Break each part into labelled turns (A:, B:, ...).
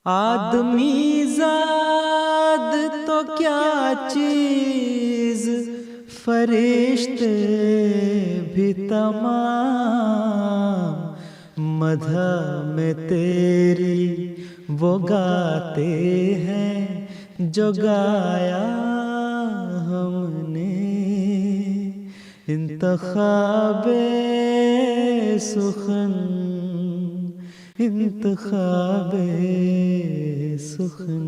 A: آدمی زاد تو کیا چیز، فرشتے بھی تمام مدح میں تیری وہ گاتے ہیں جو گایا ہم نے۔ انتخاب سخن، انتخاب سخن۔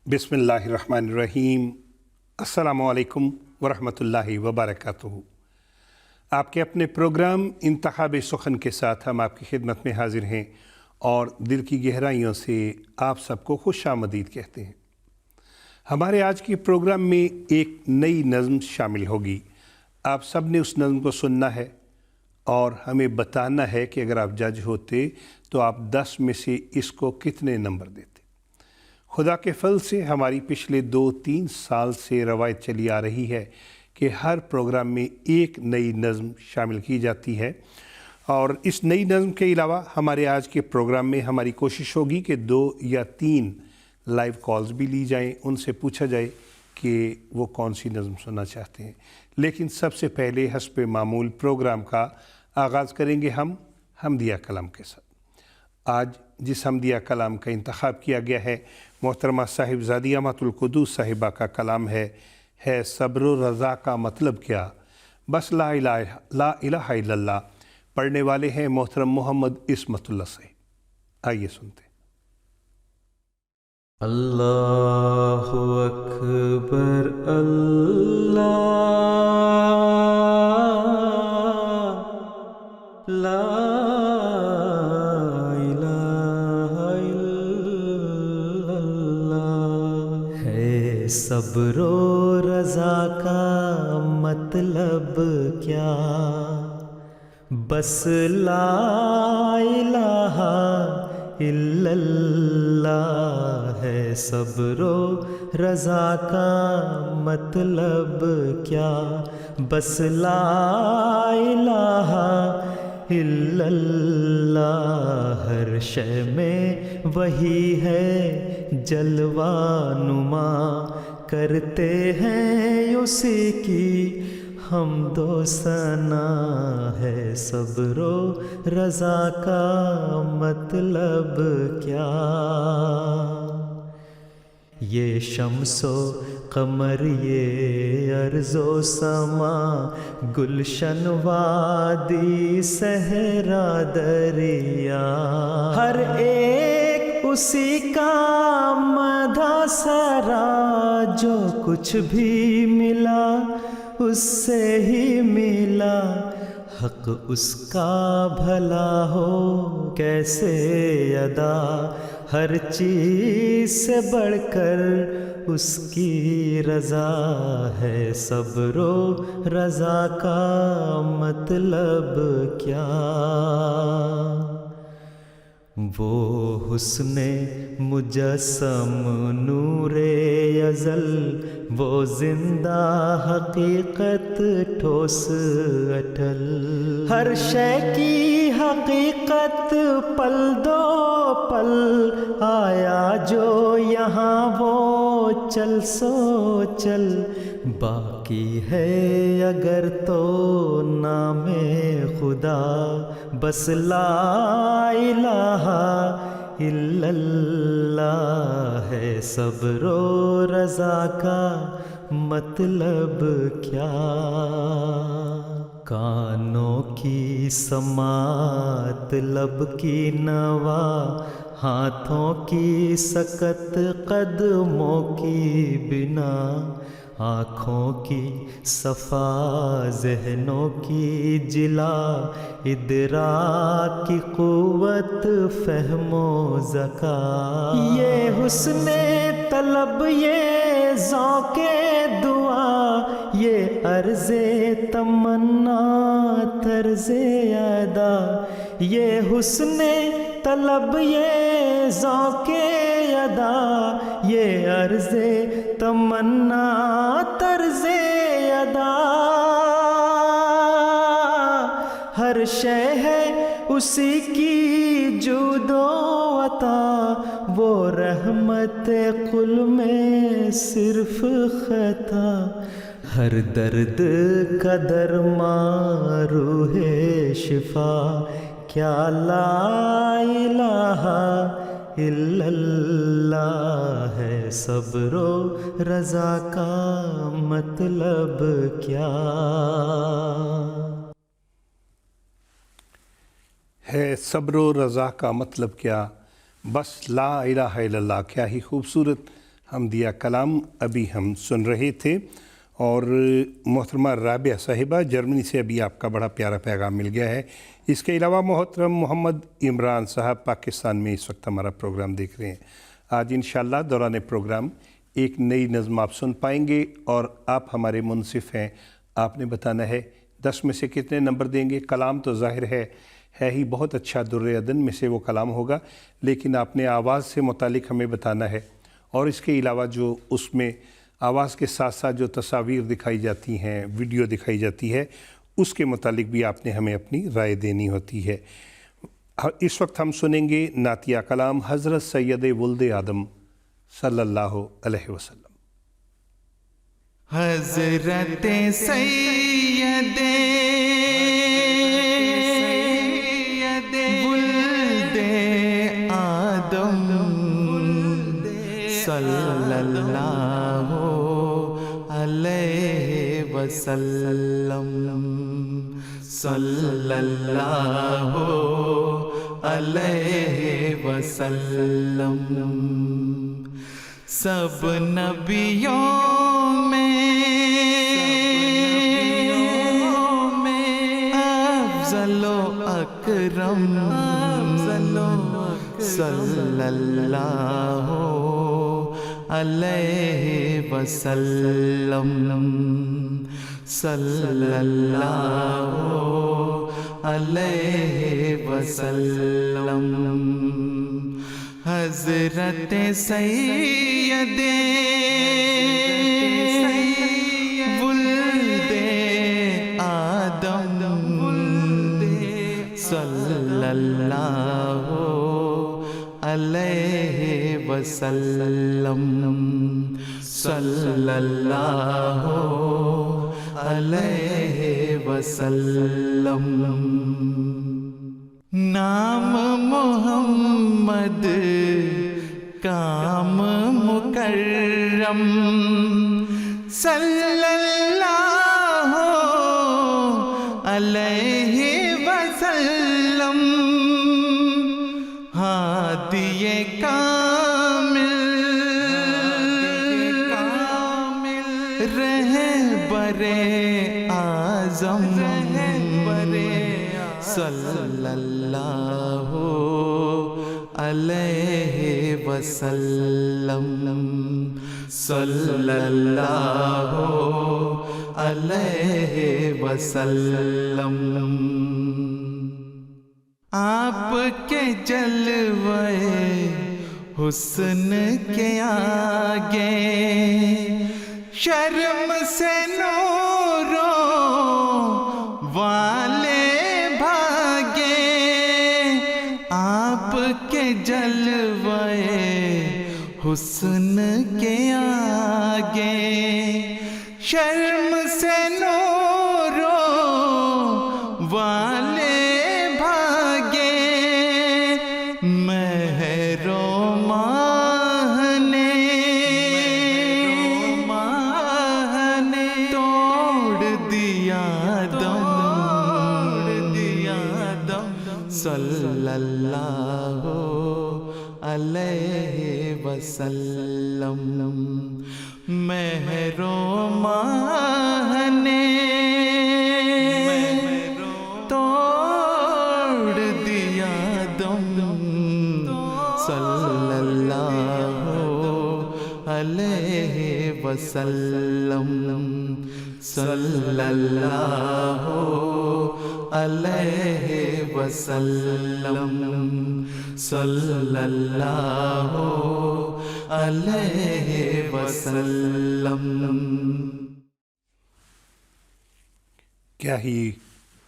B: بسم اللہ الرحمن الرحیم۔ السلام علیکم ورحمۃ اللہ وبرکاتہ۔ آپ کے اپنے پروگرام انتخاب سخن کے ساتھ ہم آپ کی خدمت میں حاضر ہیں اور دل کی گہرائیوں سے آپ سب کو خوش آمدید کہتے ہیں۔ ہمارے آج کے پروگرام میں ایک نئی نظم شامل ہوگی۔ آپ سب نے اس نظم کو سننا ہے اور ہمیں بتانا ہے کہ اگر آپ جج ہوتے تو آپ 10 میں سے اس کو کتنے نمبر دیتے۔ خدا کے فضل سے ہماری پچھلے 2-3 سال سے روایت چلی آ رہی ہے کہ ہر پروگرام میں ایک نئی نظم شامل کی جاتی ہے، اور اس نئی نظم کے علاوہ ہمارے آج کے پروگرام میں ہماری کوشش ہوگی کہ 2 یا 3 لائیو کالز بھی لی جائیں، ان سے پوچھا جائے کہ وہ کون سی نظم سننا چاہتے ہیں۔ لیکن سب سے پہلے حسب معمول پروگرام کا آغاز کریں گے ہم حمدیہ کلام کے ساتھ۔ آج جس حمدیہ کلام کا انتخاب کیا گیا ہے محترمہ صاحبزادی امۃ القدوس صاحبہ کا کلام ہے صبر و رضا کا مطلب کیا، بس لا الہ الا اللہ۔ پڑھنے والے ہیں محترم محمد عصمت اللہ صاحب۔ آئیے سنتے ہیں۔
A: اللہ اکبر اللہ، لا الہ الا اللہ۔ ہے صبر و رضا کا مطلب کیا، بس لا الہ الا اللہ۔ ہے صبر و رضا کا مطلب کیا، بس لا الہ الا اللہ۔ ہر شے میں وہی ہے جلوہ نما، کرتے ہیں اسی کی حمد و ثنا۔ ہے صبر و رضا کا مطلب کیا، یہ شمس و قمر، یہ ارض و سما، گلشن وادی صحرا دریا، ہر ایک اسی کا مدح سرا۔ جو کچھ بھی ملا اس سے ہی ملا، حق اس کا بھلا ہو کیسے ادا۔ ہر چیز سے بڑھ کر اس کی رضا، ہے صبر و رضا کا مطلب کیا۔ وہ حسن مجسم نور ازل، وہ زندہ حقیقت ٹھوس اٹل، ہر شے کی حقیقت پل دو پل آیا جو یہاں وہ چل سو چل۔ باقی ہے اگر تو نام خدا، بس لا الہ الا اللہ۔ ہے صبر و رضا کا مطلب کیا، کانوں کی سماعت، لب کی نوا، ہاتھوں کی سکت، قدموں کی بنا، آنکھوں کی صفا، ذہنوں کی جلا، ادراک کی قوت، فہم و ذکا۔ یہ حسن طلب، یہ ذوق دعا، یہ عرض تمنا، طرز ادا۔ یہ حسن طلب، یہ ذوق ادا، یہ عرض تمنا، طرز ادا، ہر شے ہے اسی کی جود و عطا، وہ رحمت قل میں صرف خطا، ہر درد کا درمان روح شفا، کیا لا الہ الا اللہ ہے، صبر و رضا کا مطلب کیا
B: ہے، صبر و رضا کا مطلب کیا، بس لا الہ الا اللہ۔ کیا ہی خوبصورت حمدیہ کلام ابھی ہم سن رہے تھے، اور محترمہ رابعہ صاحبہ جرمنی سے ابھی آپ کا بڑا پیارا پیغام مل گیا ہے۔ اس کے علاوہ محترم محمد عمران صاحب پاکستان میں اس وقت ہمارا پروگرام دیکھ رہے ہیں۔ آج انشاءاللہ دوران پروگرام ایک نئی نظم آپ سن پائیں گے، اور آپ ہمارے منصف ہیں، آپ نے بتانا ہے 10 میں سے کتنے نمبر دیں گے۔ کلام تو ظاہر ہے ہی بہت اچھا، در عدن میں سے وہ کلام ہوگا، لیکن آپ نے آواز سے متعلق ہمیں بتانا ہے، اور اس کے علاوہ جو اس میں آواز کے ساتھ ساتھ جو تصاویر دکھائی جاتی ہیں، ویڈیو دکھائی جاتی ہے، اس کے متعلق بھی آپ نے ہمیں اپنی رائے دینی ہوتی ہے۔ اس وقت ہم سنیں گے نعتیہ کلام حضرت سید ولد آدم صلی اللہ علیہ وسلم۔
A: حضرت سید ولد آدم صلی اللہ علیہ وسلم، صلی اللہ علیہ وسلم، سب نبیوں میں افضل و اکرم، صلی اللہ علیہ وسلم، صلی اللہ علیہ وسلم، حضرت سید ولد آدم صلی اللہ علیہ وسلم، صلی اللہ علیہ وسلم، نام محمد کام مکرم، صلی اللہ علیہ وسلم، ہادی کامل رہبر اعظم، صلی اللہ علیہ وسلم، صلی اللہ علیہ وسلم، آپ کے جلوے حسن کے آگے شرم سے نوروں والے بھاگے، آپ کے جلوے حسن کے آگے شرم سے نوروں والے بھاگے، مہر و ماہ نے توڑ دیا دم، صلی اللہ علیہ وسلم، مہر و ماہ نے توڑ دیا دم، صلی اللہ علیہ وسلم، صلی اللہ علیہ وسلم، صلی اللہ علیہ وسلم۔
B: کیا ہی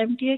C: MTA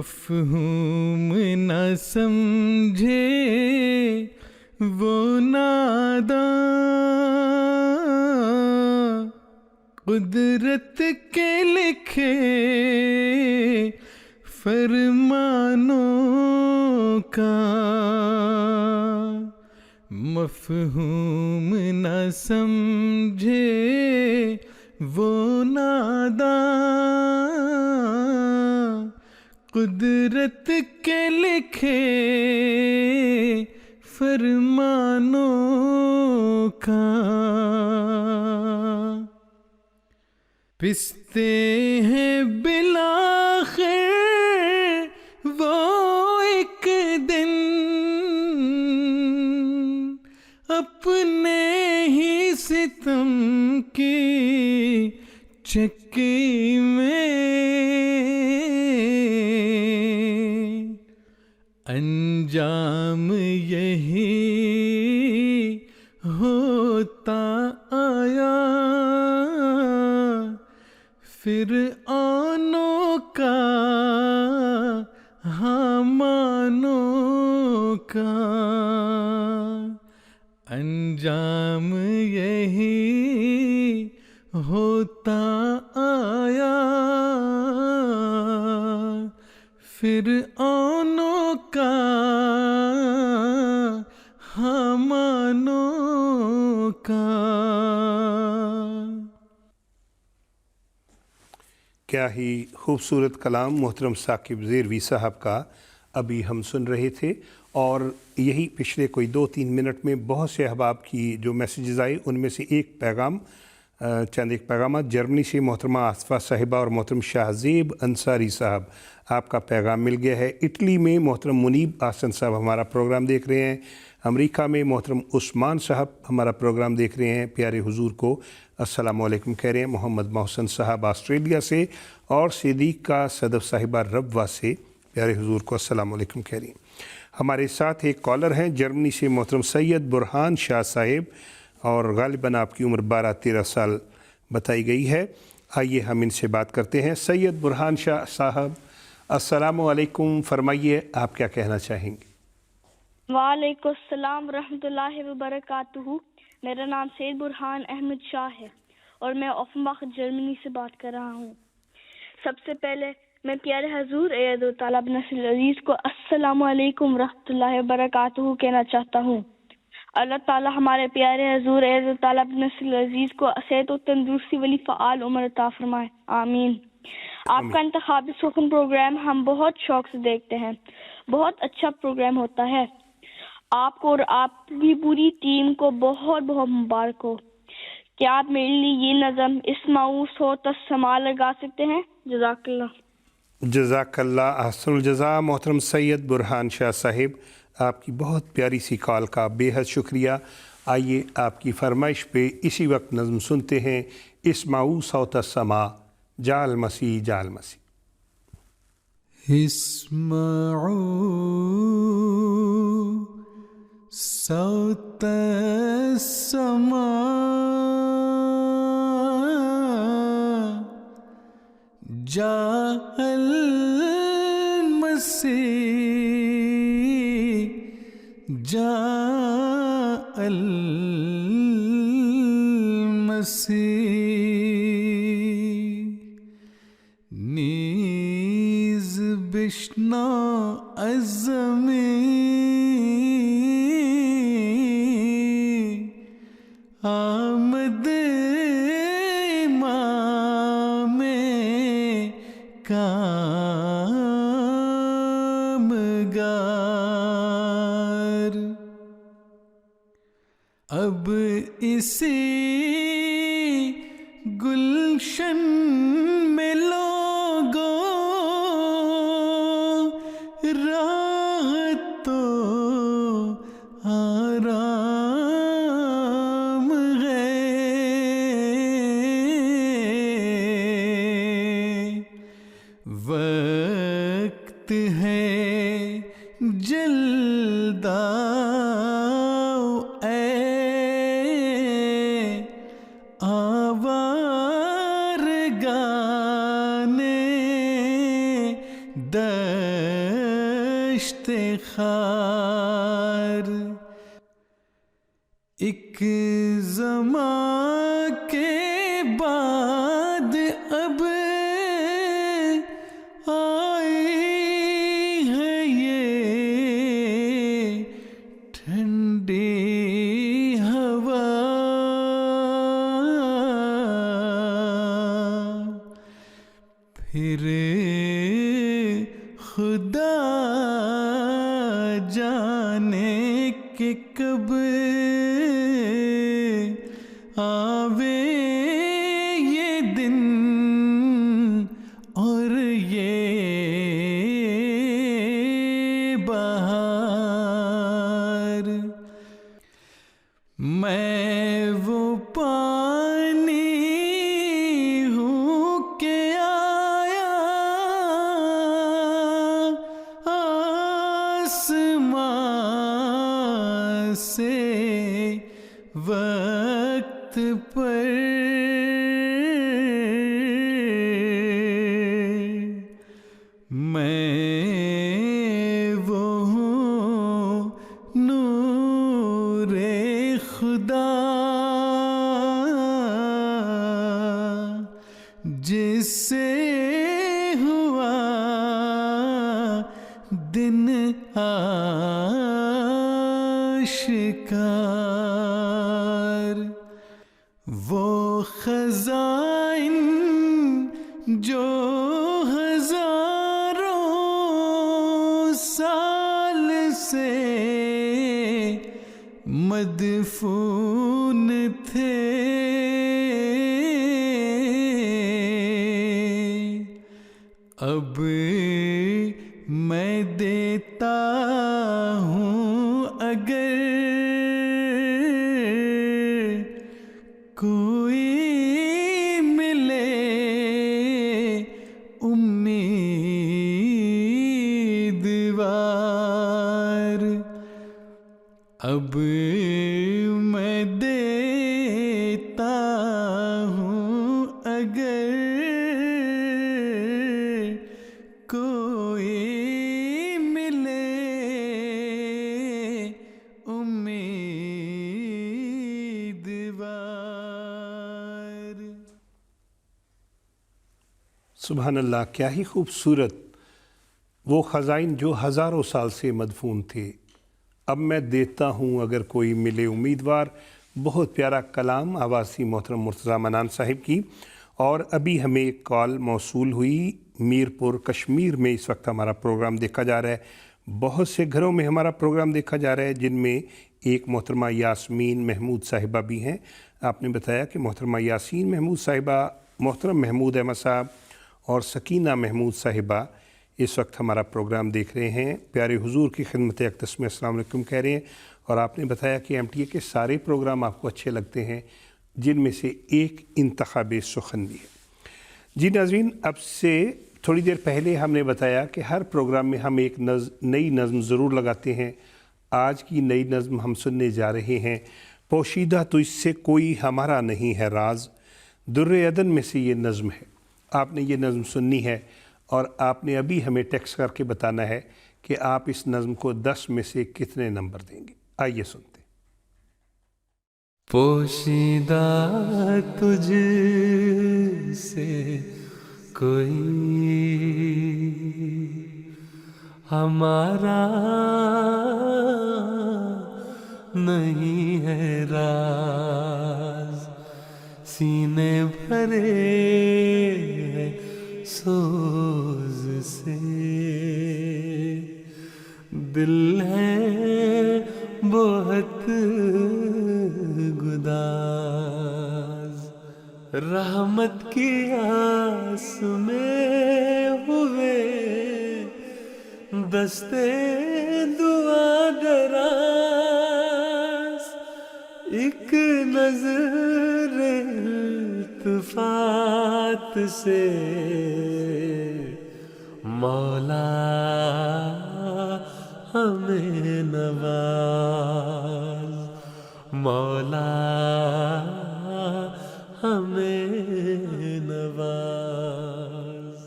A: مفہوم نہ سمجھے وہ ناداں، قدرت کے لکھے فرمانوں کا، مفہوم نہ سمجھے وہ ناداں، قدرت کے لکھے فرمانوں کا، پستے ہیں بالآخر وہ ایک دن، اپنے ہی ستم کی چکی میں، انجام یہی ہوتا آیا فرعونوں کا، حامانوں کا، انجام یہی ہوتا آیا فرعونوں کا، حامانوں کا۔
B: کیا ہی خوبصورت کلام محترم ثاقب زیروی صاحب کا ابھی ہم سن رہے تھے، اور یہی پچھلے کوئی 2-3 منٹ میں بہت سے احباب کی جو میسیجز آئے ان میں سے ایک پیغام، چند ایک پیغامات جرمنی سے محترمہ آصفہ صاحبہ اور محترم شاہزیب انصاری صاحب، آپ کا پیغام مل گیا ہے۔ اٹلی میں محترم منیب آسن صاحب ہمارا پروگرام دیکھ رہے ہیں۔ امریکہ میں محترم عثمان صاحب ہمارا پروگرام دیکھ رہے ہیں، پیارے حضور کو السلام علیکم کہہ رہے ہیں۔ محمد محسن صاحب آسٹریلیا سے، اور صدیقہ صدف صاحبہ ربوہ سے پیارے حضور کو السلام علیکم کہہ رہی ہیں۔ ہمارے ساتھ ایک کالر ہیں جرمنی سے محترم سید برہان شاہ صاحب، اور غالباً آپ کی عمر 12-13 سال بتائی گئی ہے۔ آئیے ہم ان سے بات کرتے ہیں۔ سید برہان شاہ صاحب السلام علیکم، فرمائیے آپ کیا کہنا چاہیں گے؟
D: وعلیکم السلام ورحمۃ اللہ وبرکاتہ۔ میرا نام سید برہان احمد شاہ ہے اور میں اوفنباخ جرمنی سے بات کر رہا ہوں۔ سب سے پہلے میں پیارے حضور عید طالب نصر العزیز کو السلام علیکم ورحمۃ اللہ وبرکاتہ کہنا چاہتا ہوں۔ اللہ تعالیٰ ہمارے پیارے حضور عید طالب نصر العزیز کو صحت و تندرستی والی فعال عمر عطا فرمائے، آمین۔ آپ کا انتخابی سخن پروگرام ہم بہت شوق سے دیکھتے ہیں، بہت اچھا پروگرام ہوتا ہے۔ آپ کو اور آپ کی پوری ٹیم کو بہت بہت مبارک ہو۔ کیا آپ میرے لیے یہ نظم اسمعوا صوت السماء لگا سکتے ہیں؟ جزاک اللہ۔
B: جزاک اللہ، احسن الجزا محترم سید برہان شاہ صاحب، آپ کی بہت پیاری سی کال کا بے حد شکریہ۔ آئیے آپ کی فرمائش پہ اسی وقت نظم سنتے ہیں، اسمعوا صوت السماء، جا المسیح جا المسیح۔
A: اسمعوا صوت السماء، جاء المسیح، جاء المسیح، نیز بشنو از زمین، آمد امام کامگار، اب اسی گلشن میں لوگوں راحت تو آرام ہے، وقت ہے جلد آؤ اے آوارگان خار ایک زمان کے بعد اب آئی ہے یہ ٹھنڈی ہوا پھر خدا جانے کہ کب آوے یہ دن اور یہ بہار میں وہ پانی ہوں کہ آیا آسمان سے وقت پر میں وہ ہوں نور خدا جس سے ہوا دن آشکار وہ خزائن جو ہزاروں سال سے مدفون تھے اب میں دیتا ہوں اگر کوئی ملے امیدوار اب میں دیتا ہوں اگر کوئی ملے امیدوار.
B: سبحان اللہ، کیا ہی خوبصورت وہ خزائن جو ہزاروں سال سے مدفون تھے، اب میں دیتا ہوں اگر کوئی ملے امیدوار. بہت پیارا کلام آواز محترم مرتضیٰ منان صاحب کی. اور ابھی ہمیں ایک کال موصول ہوئی میرپور کشمیر میں. اس وقت ہمارا پروگرام دیکھا جا رہا ہے، بہت سے گھروں میں ہمارا پروگرام دیکھا جا رہا ہے، جن میں ایک محترمہ یاسمین محمود صاحبہ بھی ہیں. آپ نے بتایا کہ محترمہ یاسین محمود صاحبہ، محترم محمود احمد صاحب اور سکینہ محمود صاحبہ اس وقت ہمارا پروگرام دیکھ رہے ہیں. پیارے حضور کی خدمت اقدس میں السلام علیکم کہہ رہے ہیں. اور آپ نے بتایا کہ ایم ٹی اے کے سارے پروگرام آپ کو اچھے لگتے ہیں، جن میں سے ایک انتخاب سخن بھی ہے. جی ناظرین، اب سے تھوڑی دیر پہلے ہم نے بتایا کہ ہر پروگرام میں ہم ایک نئی نظم ضرور لگاتے ہیں. آج کی نئی نظم ہم سننے جا رہے ہیں، پوشیدہ تو اس سے کوئی ہمارا نہیں ہے راز. در عدن میں سے یہ نظم ہے. آپ نے یہ نظم سننی ہے اور آپ نے ابھی ہمیں ٹیکسٹ کر کے بتانا ہے کہ آپ اس نظم کو 10 میں سے کتنے نمبر دیں گے. آئیے سنتے ہیں.
A: پوشیدہ تجھ سے کوئی ہمارا نہیں ہے راز. سینے بھرے سوز سے دل ہے بہت گداز. رحمت کی آس میں ہوئے دستے دعا دراز. ایک نظر التفات سے مولا ہمیں نواز. مولا ہمیں نواز.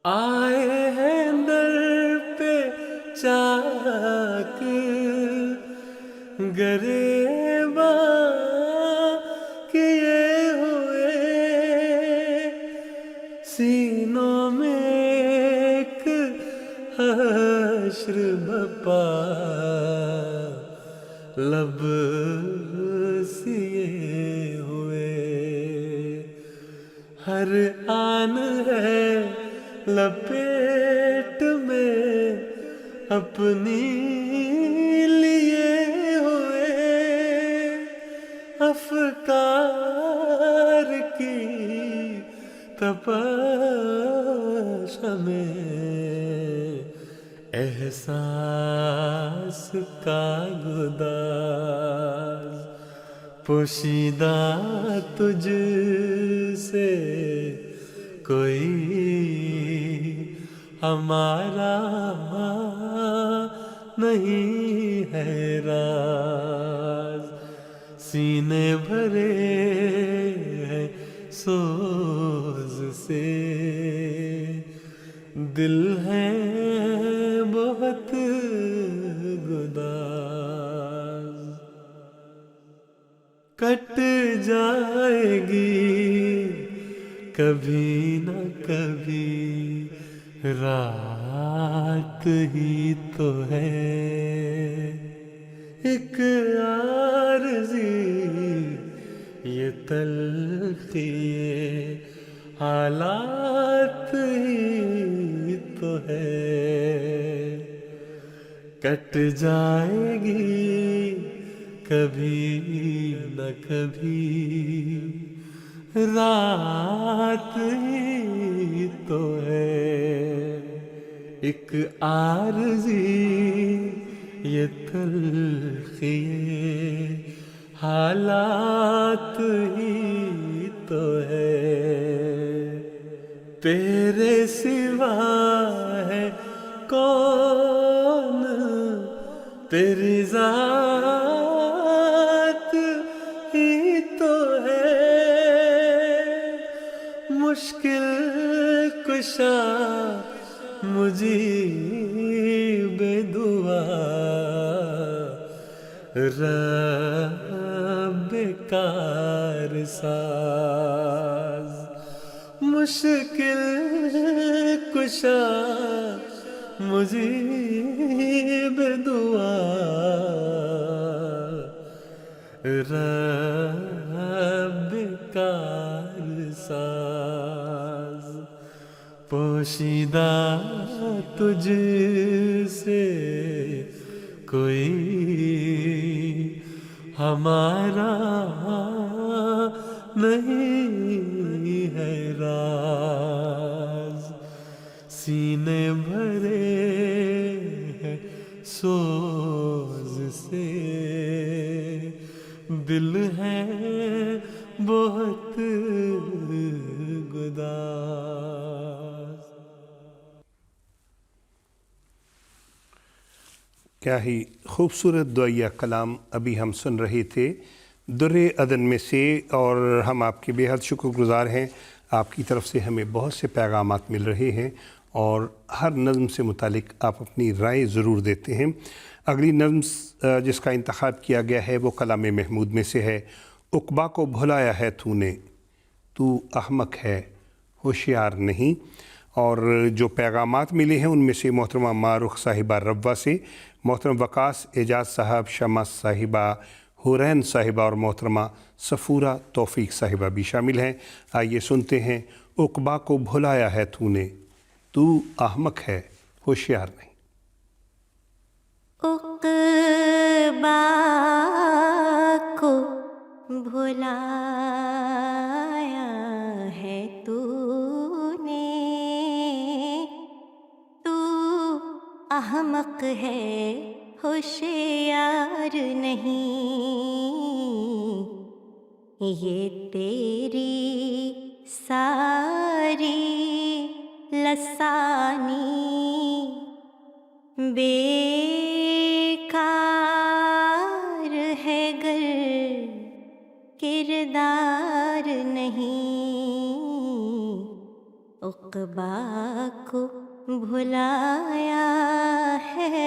A: آئے ہیں در پہ گریباں کیے ہوئے سینوں میں ایک حشر بپا لب سیے ہوئے ہر آن ہے لپیٹ میں اپنی لیے ہوئے افکار کی تپش میں احساس کا گداز پوشیدہ تجھ سے کوئی ہمارا نہیں ہے راز سینے بھرے ہیں سوز سے دل ہے بہت گداز کٹ جائے گی کبھی نہ کبھی رات ہی تو ہے ایک عارضی یہ تلخی حالات ہی تو ہے کٹ جائے گی کبھی نہ کبھی رات ہی تو ہے ایک عارضی یہ تلخی حالات ہی تو ہے تیرے سوا ہے کون تیری ذات ہی تو ہے مشکل کشا مجیب دعا رب کار ساز مشکل کشا مجیب دعا رب کار ساز پوشیدہ تجھ سے کوئی ہمارا نہیں ہے راز سینے بھرے ہیں سوز سے دل ہے بہت گداز
B: کیا ہی خوبصورت دعائیہ کلام ابھی ہم سن رہے تھے در عدن میں سے، اور ہم آپ کے بے حد شکر گزار ہیں۔ آپ کی طرف سے ہمیں بہت سے پیغامات مل رہے ہیں اور ہر نظم سے متعلق آپ اپنی رائے ضرور دیتے ہیں۔ اگلی نظم جس کا انتخاب کیا گیا ہے وہ کلام محمود میں سے ہے۔ عقبہ کو بھلایا ہے تو نے، تو احمق ہے ہوشیار نہیں۔ اور جو پیغامات ملے ہیں ان میں سے محترمہ معروخ صاحبہ ربوہ سے، محترم وقاص اعجاز صاحب، شمع صاحبہ، حورین صاحبہ اور محترمہ صفورہ توفیق صاحبہ بھی شامل ہیں۔ آئیے سنتے ہیں۔ عقبہ کو بھلایا ہے تو نے، تو احمق ہے ہوشیار نہیں۔
E: عقبہ کو بھلایا ہے تو نے، تو احمق ہے ہوشیار نہیں۔ یہ تیری ساری لسانی بیکار ہے گر کردار نہیں۔ عقبہ کو بھلایا ہے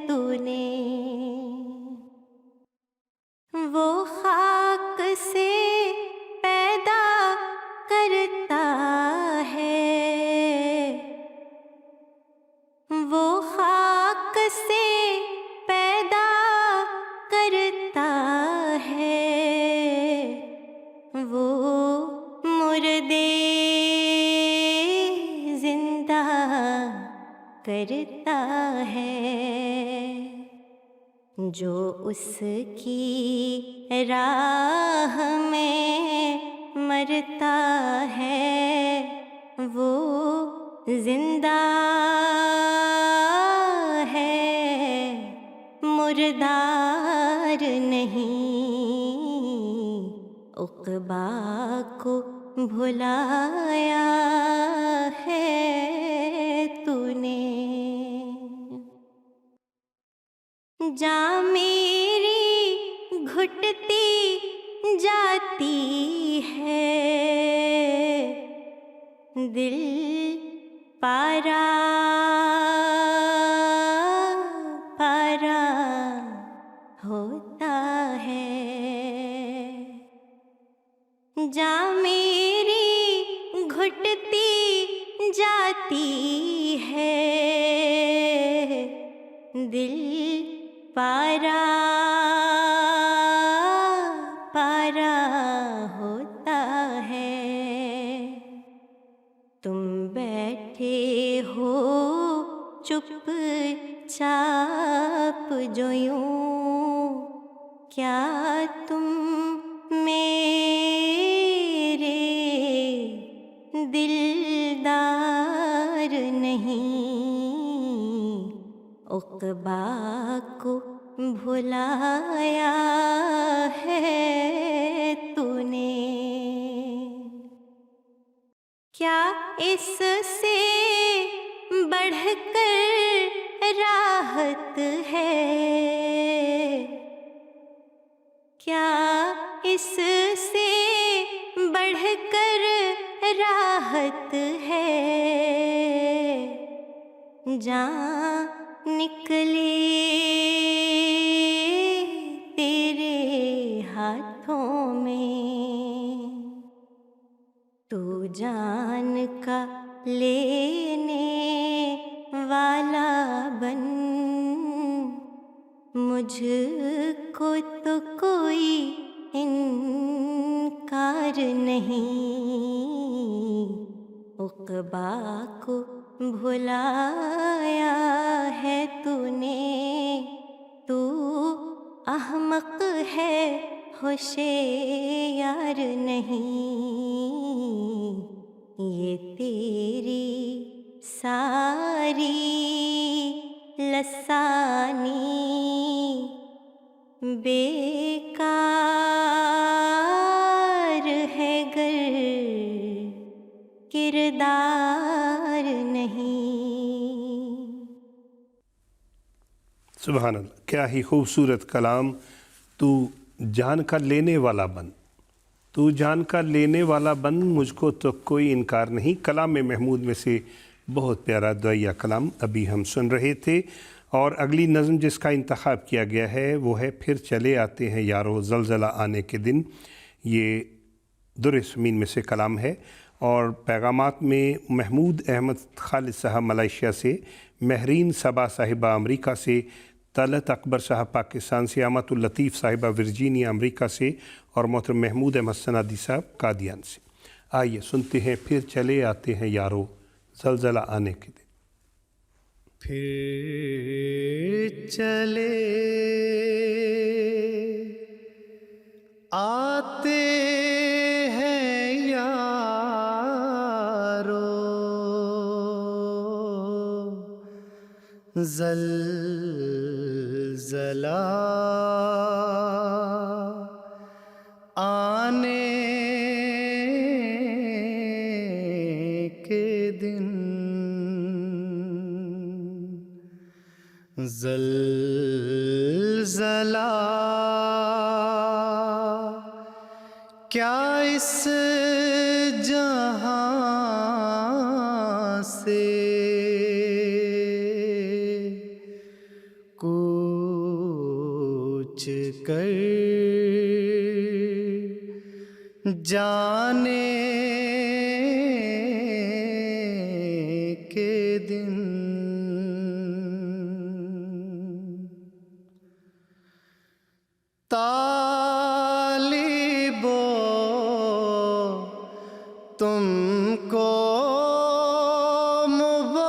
E: تو نے۔ کرتا ہے، جو اس کی راہ میں مرتا ہے وہ زندہ ہے، مردار نہیں۔ عقبیٰ کو بھلایا ہے تو نے، جاں میری گھٹتی جاتی ہے، دل پارا پارا ہوتا ہے، جاں میری گھٹتی جاتی ہے، دل پارا پارا ہوتا ہے۔ تم بیٹھے ہو چپ چاپ جو یوں، کیا تم میرے دلدار نہیں؟ عقبیٰ کو بھلایا ہے تو نے، کیا اس سے بڑھ کر راحت ہے؟ کیا اس سے بڑھ کر راحت ہے؟ جان نکلے تیرے ہاتھوں میں، تو جان کا لینے والا بن، مجھ کو تو کوئی انکار نہیں۔ عقبیٰ کو بھلایا ہے تو نے، تو احمق ہے ہوشیار نہیں۔ یہ تیری ساری لسانی بیکار ہے گر کردار نہیں۔
B: سبحان اللہ، کیا ہی خوبصورت کلام۔ تو جان کا لینے والا بن، تو جان کا لینے والا بن، مجھ کو تو کوئی انکار نہیں۔ کلام محمود میں سے بہت پیارا دعائیہ کلام ابھی ہم سن رہے تھے، اور اگلی نظم جس کا انتخاب کیا گیا ہے وہ ہے پھر چلے آتے ہیں یارو زلزلہ آنے کے دن۔ یہ در سمین میں سے کلام ہے، اور پیغامات میں محمود احمد خالد صاحب ملائیشیا سے، مہرین صبا صاحبہ امریکہ سے، طلعت اکبر صاحب پاکستان سے، امت اللطیف صاحبہ ورجینیا امریکہ سے، اور محترم محمود احمد سنادی صاحب قادیان سے۔ آئیے سنتے ہیں پھر چلے آتے ہیں یارو زلزلہ آنے کے دن۔
A: پھر چلے آتے ہیں یارو زلزلہ آنے کے دن، زلزلہ کیا اس جہاں سے کوچ کر جانے کے دن، طالبو تم کو مبارک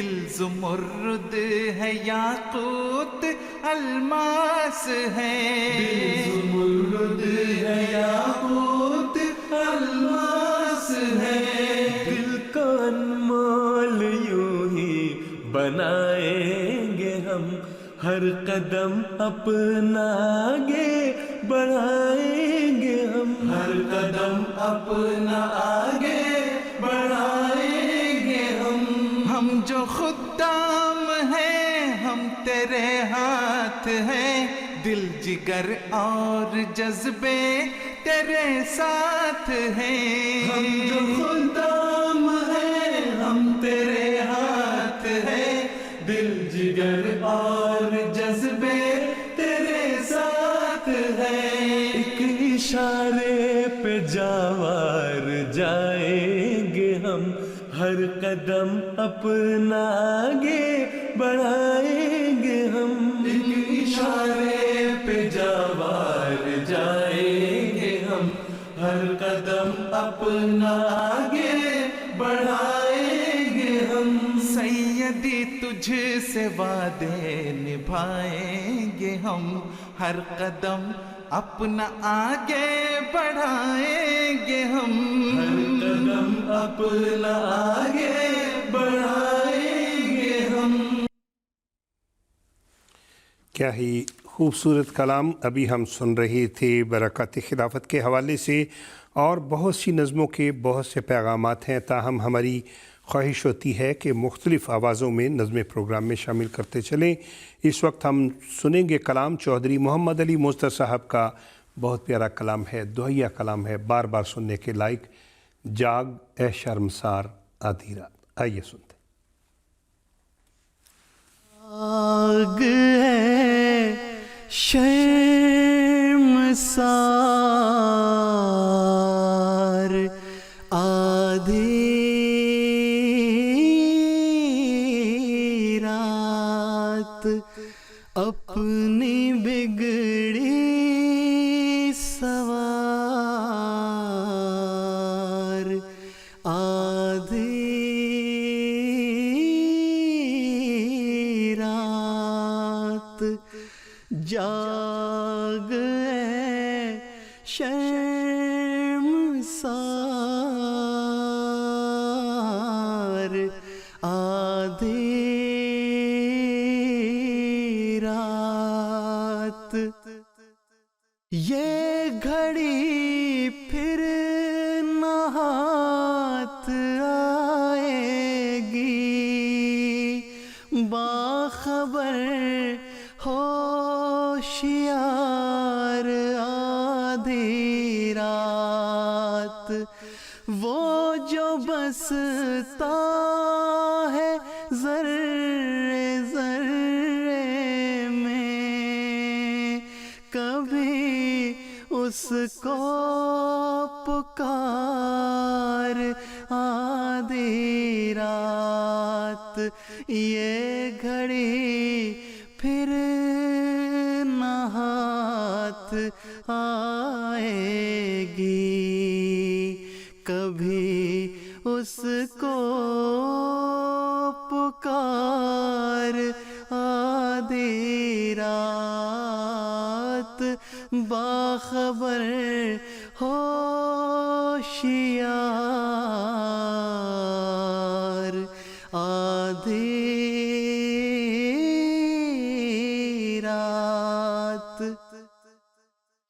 F: دل زمرد ہے یاقوت الماس ہے، دل زمرد ہے یاقوت الماس ہے،
G: دل کا انمول یوں ہی بنائیں گے ہم، ہر قدم اپنا آگے بڑھائیں گے ہم،
F: ہر قدم اپنا آگے بڑھائیں گے ہم جو خدام ہیں ہم تیرے ہاتھ ہیں، دل جگر اور جذبے تیرے ساتھ ہیں،
G: ہم جو خدام ہیں ہم تیرے ہاتھ ہیں، دل جگر اور جذبے تیرے ساتھ ہیں، ایک اشارے پہ جاوار جائیں گے ہم، ہر قدم اپنا آگے بڑھائیں گے ہم، ایک اشارے پہ جاوار جائیں گے ہم، ہر قدم اپنا آگے بڑھائیں گے ہم،
F: سیدی تجھ سے وعدے نبھائیں گے ہم، ہر قدم اپنا آگے بڑھائیں گے ہم،
G: ہر قدم اپنا آگے بڑھائیں گے ہم۔
B: کیا ہی خوبصورت کلام ابھی ہم سن رہے تھے برکات خلافت کے حوالے سے، اور بہت سی نظموں کے بہت سے پیغامات ہیں، تاہم ہماری خواہش ہوتی ہے کہ مختلف آوازوں میں نظم پروگرام میں شامل کرتے چلیں۔ اس وقت ہم سنیں گے کلام چودھری محمد علی مظفر صاحب کا، بہت پیارا کلام ہے، دہیا کلام ہے، بار بار سننے کے لائق، جاگ اے شرمسار آدھی رات۔ آئیے سنتے ہیں۔
A: آگ ہے شرمسار آدھی رات، اپنی بگڑی سوار آدھی رات، جاگ اے شرمسار آدھی رات، یہ گھڑی پھر نہ ہاتھ آئے گی، باخبر ہوشیار آدھی رات، وہ جو بستا ہے ذرے ذرے میں، کبھی اس کو پکار آدھی رات، یہ گھڑی پھر نہ ہاتھ آئے گی، کبھی اس کو پکار آدھی رات، باخبر ہوشیار آدھی رات،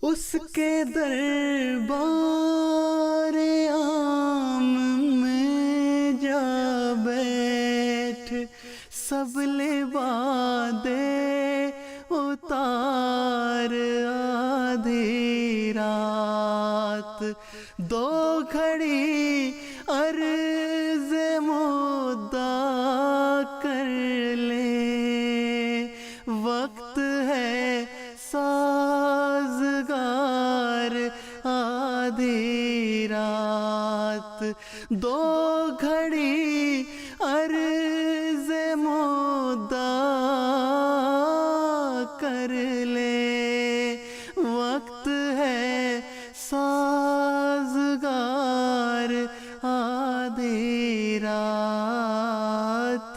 A: اس کے دربار عام میں جا بیٹھ، سب لبادے اتار آدھی رات، دو گھڑی عرض مدعا کر لے، وقت ہے سازگار آدھی رات، دو گھڑی عرض مدعا کر لے، وقت ہے سازگار آدھی رات،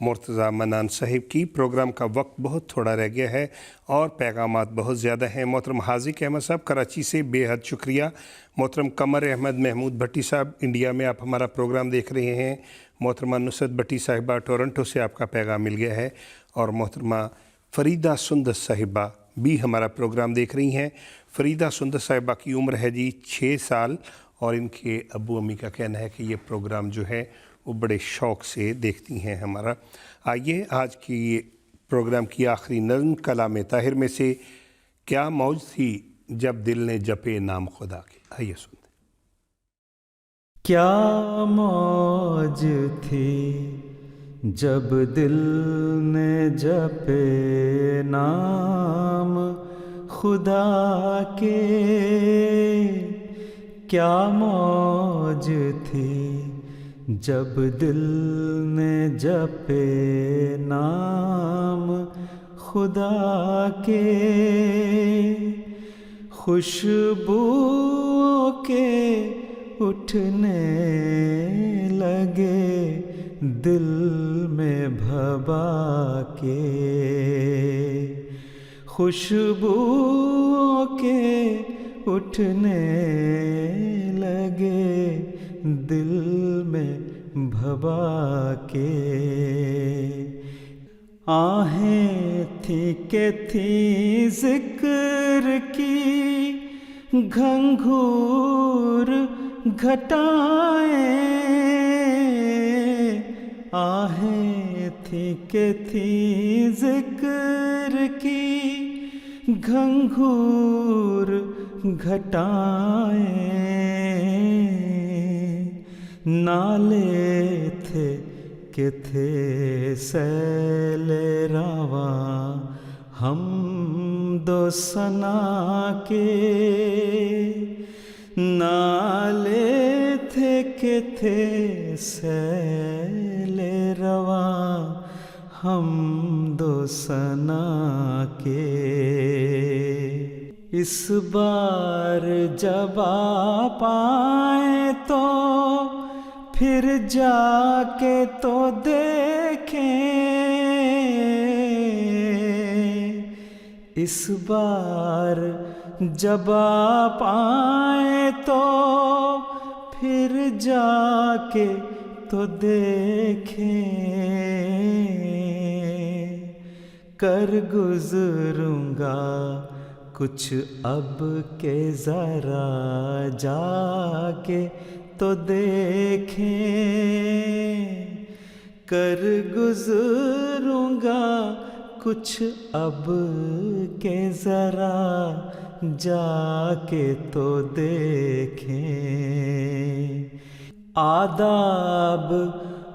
B: مرتضی منان صاحب کی. پروگرام کا وقت بہت تھوڑا رہ گیا ہے اور پیغامات بہت زیادہ ہیں. محترم حاذق احمد صاحب کراچی سے بے حد شکریہ. محترم قمر احمد محمود بھٹی صاحب انڈیا میں آپ ہمارا پروگرام دیکھ رہے ہیں. محترمہ نصرت بھٹی صاحبہ ٹورنٹو سے آپ کا پیغام مل گیا ہے. اور محترمہ فریدہ سندس صاحبہ بھی ہمارا پروگرام دیکھ رہی ہیں. فریدہ سندس صاحبہ کی عمر ہے جی 6 سال اور ان کے ابو امی کا کہنا ہے کہ یہ پروگرام جو ہے وہ بڑے شوق سے دیکھتی ہیں ہمارا. آئیے آج کی پروگرام کی آخری نظم کلام طاہر میں سے کیا موج تھی جب دل نے جپے نام خدا کے. آئیے سنتے.
G: کیا موج تھی جب دل نے جپے نام خدا کے، کیا موج تھی جب دل نے جپے نام خدا کے، خوشبو کے اٹھنے لگے دل میں بھبا کے، خوشبو کے اٹھنے لگے دل میں بھبا کے، آہیں تھی کہ تھی ذکر کی گھنگھور گھٹائیں، آہیں تھی کہ تھی ذکر کی گھنگھور گھٹائیں، نالے تھے کہ تھے سیل رواں حمد و ثنا کے، نالے تھے کہ تھے سیل رواں حمد و ثنا کے، اس بار جب آپ آئیں تو پھر جا کے تو دیکھیں، اس بار جب آپ آئیں تو پھر جا کے تو دیکھیں، کر گزروں گا کچھ اب کے ذرا جا کے تو دیکھیں، کر گزروں گا کچھ اب کے ذرا جا کے تو دیکھیں، آداب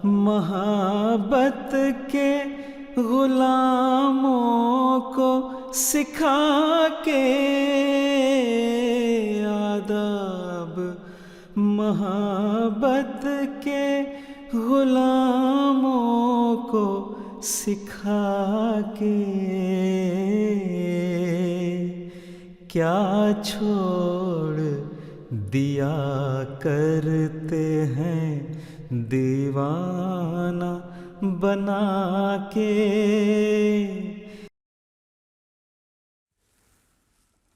G: محبت کے غلاموں کو سکھا کے، آداب محبت کے غلاموں کو سکھا کے، کیا چھوڑ دیا کرتے ہیں دیوانہ بنا کے.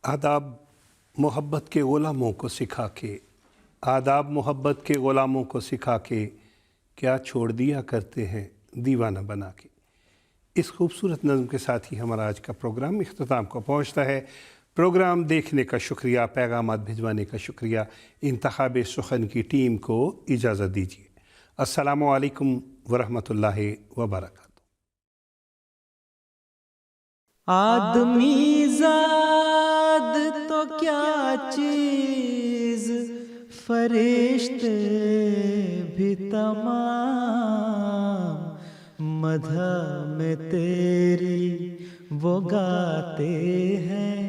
B: آداب محبت کے غلاموں کو سکھا کے، آداب محبت کے غلاموں کو سکھا کے، کیا چھوڑ دیا کرتے ہیں دیوانہ بنا کے. اس خوبصورت نظم کے ساتھ ہی ہمارا آج کا پروگرام اختتام کو پہنچتا ہے. پروگرام دیکھنے کا شکریہ، پیغامات بھجوانے کا شکریہ. انتخاب سخن کی ٹیم کو اجازت دیجیے. السلام علیکم ورحمۃ اللہ وبرکاتہ.
G: آدمی زاد تو کیا چیز، فرشتے بھی تمام، مدح میں تیری وہ گاتے ہیں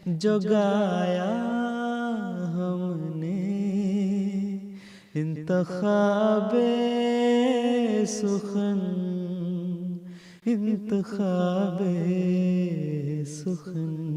G: جو گایا ہم نے. انتخاب سخن، انتخاب سخن.